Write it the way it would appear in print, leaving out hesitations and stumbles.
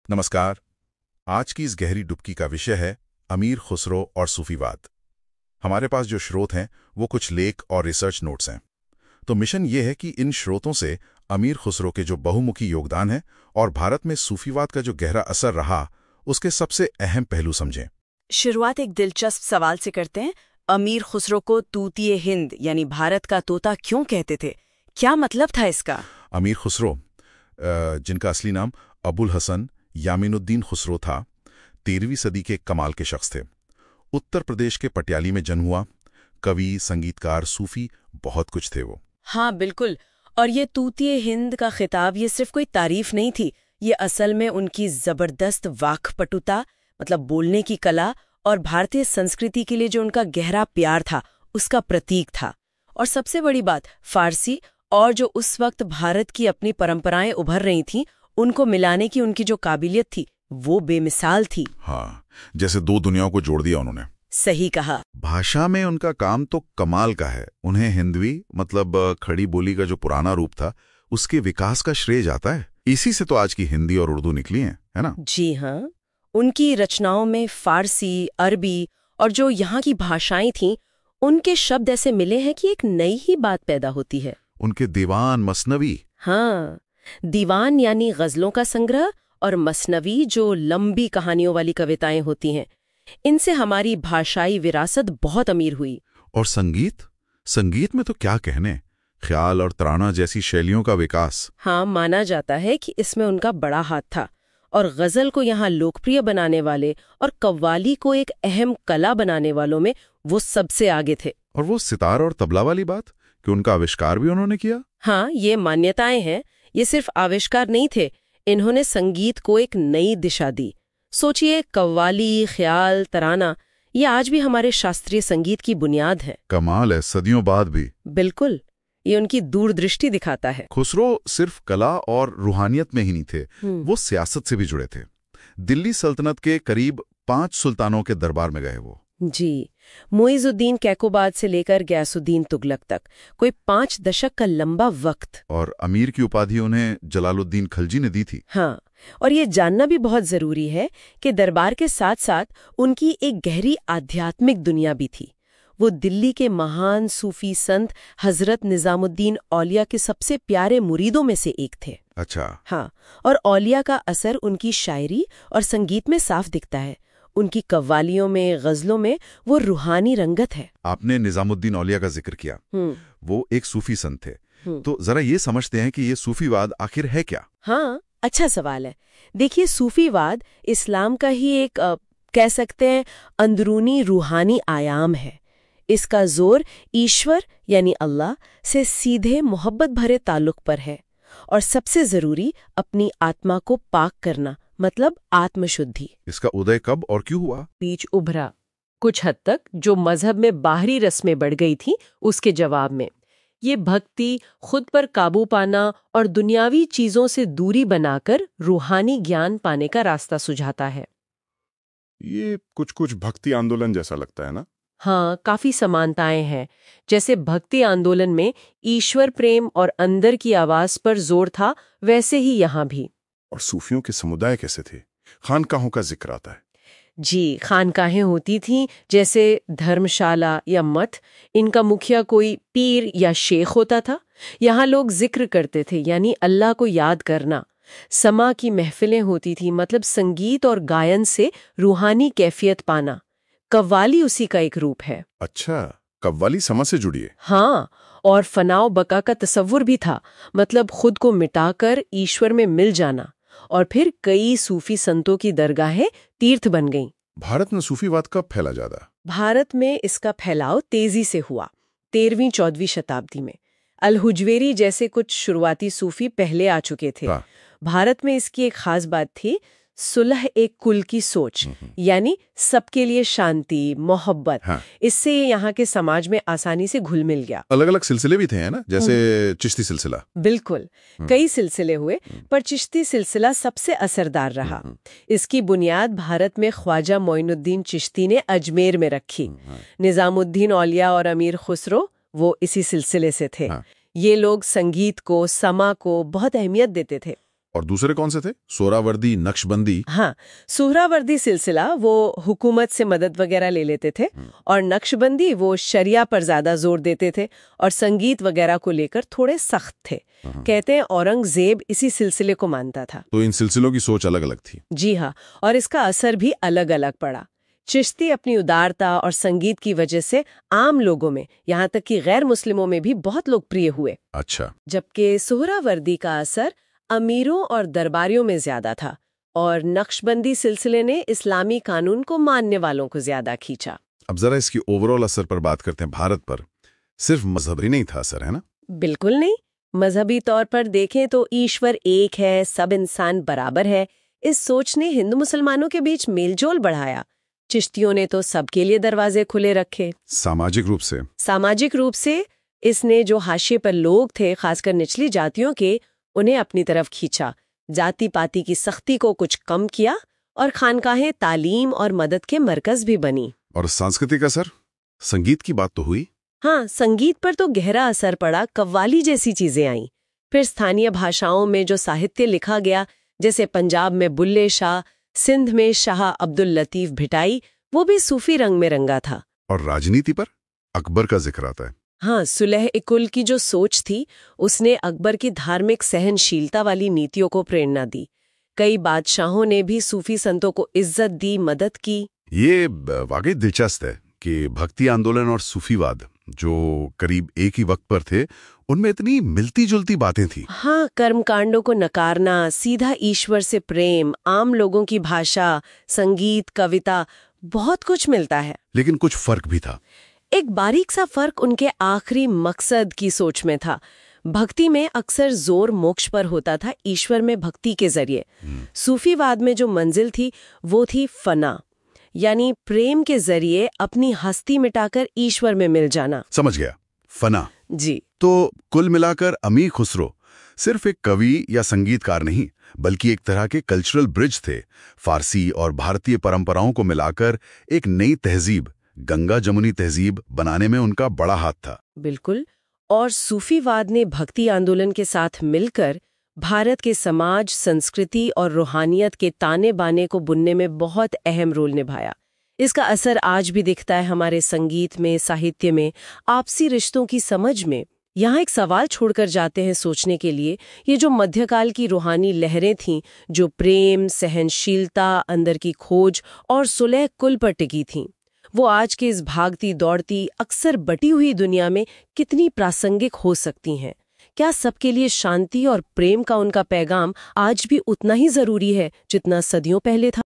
नमस्कार। आज की इस गहरी डुबकी का विषय है अमीर खुसरो और सूफीवाद। हमारे पास जो स्रोत हैं वो कुछ लेख और रिसर्च नोट्स हैं। तो मिशन ये है कि इन स्रोतों से अमीर खुसरो के जो बहुमुखी योगदान है और भारत में सूफीवाद का जो गहरा असर रहा उसके सबसे अहम पहलू समझें। शुरुआत एक दिलचस्प सवाल से करते हैं। अमीर खुसरो को तूतिए हिंद यानी भारत का तोता क्यों कहते थे? क्या मतलब था इसका? अमीर खुसरो, जिनका असली नाम अबुल हसन यामीनुद्दीन खुसरो था, 13वीं सदी के कमाल के शख्स थे। उत्तर प्रदेश के पटियाली में जन्म हुआ। कवि, संगीतकार, सूफी, बहुत कुछ थे वो। हाँ बिल्कुल। और ये तूतिए हिंद का खिताब ये सिर्फ कोई तारीफ नहीं थी, ये असल में उनकी जबरदस्त वाक्पटुता, मतलब बोलने की कला और भारतीय संस्कृति के लिए जो उनका गहरा प्यार था उसका प्रतीक था। और सबसे बड़ी बात, फारसी और जो उस वक्त भारत की अपनी परंपराएं उभर रही थीं, उनको मिलाने की उनकी जो काबिलियत थी वो बेमिसाल थी। हाँ, जैसे दो दुनियाओं को जोड़ दिया उन्होंने। सही कहा। भाषा में उनका काम तो कमाल का है। उन्हें हिंदवी मतलब खड़ी बोली का जो पुराना रूप था उसके विकास का श्रेय जाता है। इसी से तो आज की हिंदी और उर्दू निकली है ना? जी हाँ। उनकी रचनाओं में फारसी, अरबी और जो यहाँ की भाषाएं थीं, उनके शब्द ऐसे मिले हैं कि एक नई ही बात पैदा होती है। उनके दीवान, मसनवी। हाँ, दीवान यानी गजलों का संग्रह और मसनवी जो लंबी कहानियों वाली कविताएं होती हैं, इनसे हमारी भाषाई विरासत बहुत अमीर हुई। और संगीत? संगीत में तो क्या कहने, ख्याल और तराना जैसी शैलियों का विकास। हाँ, माना जाता है कि इसमें उनका बड़ा हाथ था। और गजल को यहाँ लोकप्रिय बनाने वाले और कव्वाली को एक अहम कला बनाने वालों में वो सबसे आगे थे। और वो सितार और तबला वाली बात कि उनका आविष्कार भी उन्होंने किया। हाँ, ये मान्यताएं हैं। ये सिर्फ आविष्कार नहीं थे, इन्होंने संगीत को एक नई दिशा दी। सोचिए, कव्वाली, ख्याल, तराना, ये आज भी हमारे शास्त्रीय संगीत की बुनियाद है। कमाल है, सदियों बाद भी। बिल्कुल, ये उनकी दूरदृष्टि दिखाता है। खुसरो सिर्फ कला और रूहानियत में ही नहीं थे, वो सियासत से भी जुड़े थे। दिल्ली सल्तनत के करीब 5 सुल्तानों के दरबार में गए वो। जी, मुइजुद्दीन कैकोबाद से लेकर गयासुद्दीन तुगलक तक कोई 5 दशक का लंबा वक्त। और अमीर की उपाधि उन्हें जलालुद्दीन खलजी ने दी थी। हाँ, और ये जानना भी बहुत जरूरी है कि दरबार के साथ साथ उनकी एक गहरी आध्यात्मिक दुनिया भी थी। वो दिल्ली के महान सूफी संत हजरत निजामुद्दीन औलिया के सबसे प्यारे मुरीदों में से एक थे। अच्छा। हाँ, और औलिया का असर उनकी शायरी और संगीत में साफ दिखता है। उनकी कव्वालियों में, गजलों में वो रूहानी रंगत है। आपने निजामुद्दीन औलिया का जिक्र किया, वो एक सूफी संत थे। तो जरा ये समझते हैं कि ये सूफीवाद आखिर है क्या? हाँ, अच्छा सवाल है। देखिए, सूफीवाद इस्लाम का ही एक कह सकते हैं अंदरूनी रूहानी आयाम है। इसका जोर ईश्वर यानी अल्लाह से सीधे मोहब्बत भरे ताल्लुक पर है। और सबसे जरूरी, अपनी आत्मा को पाक करना, मतलब आत्मशुद्धि। इसका उदय कब और क्यों हुआ? बीच उभरा कुछ हद तक जो मजहब में बाहरी रस्में बढ़ गई थी उसके जवाब में। ये भक्ति, खुद पर काबू पाना और दुनियावी चीजों से दूरी बनाकर रूहानी ज्ञान पाने का रास्ता सुझाता है। ये कुछ भक्ति आंदोलन जैसा लगता है ना? हाँ, काफी समानताएं हैं। जैसे भक्ति आंदोलन में ईश्वर प्रेम और अंदर की आवाज पर जोर था, वैसे ही यहाँ भी। और सूफियों के समुदाय कैसे थे? खानकाहों का जिक्र आता है। जी, खानकाहें होती थीं, जैसे धर्मशाला या मठ। इनका मुखिया कोई पीर या शेख होता था। यहाँ लोग जिक्र करते थे, यानी अल्लाह को याद करना। समा की महफिलें होती थी, मतलब संगीत और गायन से रूहानी कैफियत पाना। कव्वाली उसी का एक रूप है। अच्छा, कव्वाली समा से जुड़ी है? हाँ, और फनाओ बका का तसव्वुर भी था, मतलब खुद को मिटाकर ईश्वर में मिल जाना। और फिर कई सूफी संतों की दरगाहें तीर्थ बन गईं। भारत में सूफीवाद कब फैला ज्यादा? भारत में इसका फैलाव तेजी से हुआ 13वीं-14वीं शताब्दी में। अल-हुजवेरी जैसे कुछ शुरुआती सूफी पहले आ चुके थे। भारत में इसकी एक खास बात थी, सुलह एक कुल की सोच, यानी सबके लिए शांति, मोहब्बत। इससे ये यहाँ के समाज में आसानी से घुल मिल गया। अलग अलग सिलसिले भी थे, है ना? जैसे चिश्ती सिलसिला। बिल्कुल, कई सिलसिले हुए, पर चिश्ती सिलसिला सबसे असरदार रहा। इसकी बुनियाद भारत में ख्वाजा मोइनुद्दीन चिश्ती ने अजमेर में रखी। निजामुद्दीन औलिया और अमीर खुसरो वो इसी सिलसिले से थे। ये लोग संगीत को, समा को बहुत अहमियत देते थे। और दूसरे कौन से थे? सोहरावर्दी, नक्शबंदी? हाँ, सोहरावर्दी सिलसिला वो हुकूमत से मदद वगैरह ले लेते थे, और नक्शबंदी वो शरिया पर ज्यादा जोर देते थे और संगीत वगैरह को लेकर थोड़े सख्त थे। कहते हैं औरंगजेब इसी सिलसिले को मानता था। तो इन सिलसिलों की सोच अलग अलग थी। जी हाँ, और इसका असर भी अलग अलग पड़ा। चिश्ती अपनी उदारता और संगीत की वजह से आम लोगों में, यहाँ तक कि गैर मुस्लिमों में भी बहुत लोकप्रिय हुए। अच्छा। जबकि सोहरावर्दी का असर अमीरों और दरबारियों में ज्यादा था, और नक्शबंदी सिलसिले ने इस्लामी कानून को मानने वालों को ज्यादा खींचा। अब जरा इसकी ओवरऑल असर पर बात करते हैं। भारत पर सिर्फ मजहबी नहीं था असर, है ना? बिल्कुल नहीं। मजहबी तौर पर देखें तो ईश्वर एक है, सब इंसान बराबर है, इस सोच ने हिंदू मुसलमानों के बीच मेलजोल बढ़ाया। चिश्तियों ने तो सबके लिए दरवाजे खुले रखे। सामाजिक रूप से इसने जो हाशिए पर लोग थे, खासकर निचली जातियों के, उन्हें अपनी तरफ खींचा। जाति पाति की सख्ती को कुछ कम किया, और खानकाहें तालीम और मदद के मरकज भी बनी। और सांस्कृतिक असर? संगीत की बात तो हुई। हाँ, संगीत पर तो गहरा असर पड़ा। कव्वाली जैसी चीजें आईं। फिर स्थानीय भाषाओं में जो साहित्य लिखा गया, जैसे पंजाब में बुल्ले शाह, सिंध में शाह अब्दुल लतीफ भिटाई, वो भी सूफी रंग में रंगा था। और राजनीति पर अकबर का जिक्र आता है। हाँ, सुलह-ए-कुल की जो सोच थी, उसने अकबर की धार्मिक सहनशीलता वाली नीतियों को प्रेरणा दी। कई बादशाहों ने भी सूफी संतों को इज्जत दी, मदद की। ये वाकई दिलचस्प है कि भक्ति आंदोलन और सूफीवाद, जो करीब एक ही वक्त पर थे, उनमें इतनी मिलती जुलती बातें थी। हाँ, कर्मकांडों को नकारना, सीधा ईश्वर से प्रेम, आम लोगों की भाषा, संगीत, कविता, बहुत कुछ मिलता है। लेकिन कुछ फर्क भी था। एक बारीक सा फर्क उनके आखिरी मकसद की सोच में था। भक्ति में अक्सर जोर मोक्ष पर होता था, ईश्वर में भक्ति के जरिए। सूफीवाद में जो मंजिल थी, वो थी फना, यानी प्रेम के जरिए अपनी हस्ती मिटाकर ईश्वर में मिल जाना। समझ गया, फना। जी। तो कुल मिलाकर अमीर खुसरो सिर्फ एक कवि या संगीतकार नहीं, बल्कि एक तरह के कल्चरल ब्रिज थे। फारसी और भारतीय परंपराओं को मिलाकर एक नई तहजीब, गंगा जमुनी तहजीब बनाने में उनका बड़ा हाथ था। बिल्कुल। और सूफीवाद ने भक्ति आंदोलन के साथ मिलकर भारत के समाज, संस्कृति और रूहानियत के ताने बाने को बुनने में बहुत अहम रोल निभाया। इसका असर आज भी दिखता है हमारे संगीत में, साहित्य में, आपसी रिश्तों की समझ में। यहाँ एक सवाल छोड़कर जाते हैं सोचने के लिए, ये जो मध्यकाल की रूहानी लहरें थीं, जो प्रेम, सहनशीलता, अंदर की खोज और सुलह कुल पर टिकी थीं, वो आज के इस भागती दौड़ती, अक्सर बटी हुई दुनिया में कितनी प्रासंगिक हो सकती हैं? क्या सबके लिए शांति और प्रेम का उनका पैगाम आज भी उतना ही जरूरी है जितना सदियों पहले था?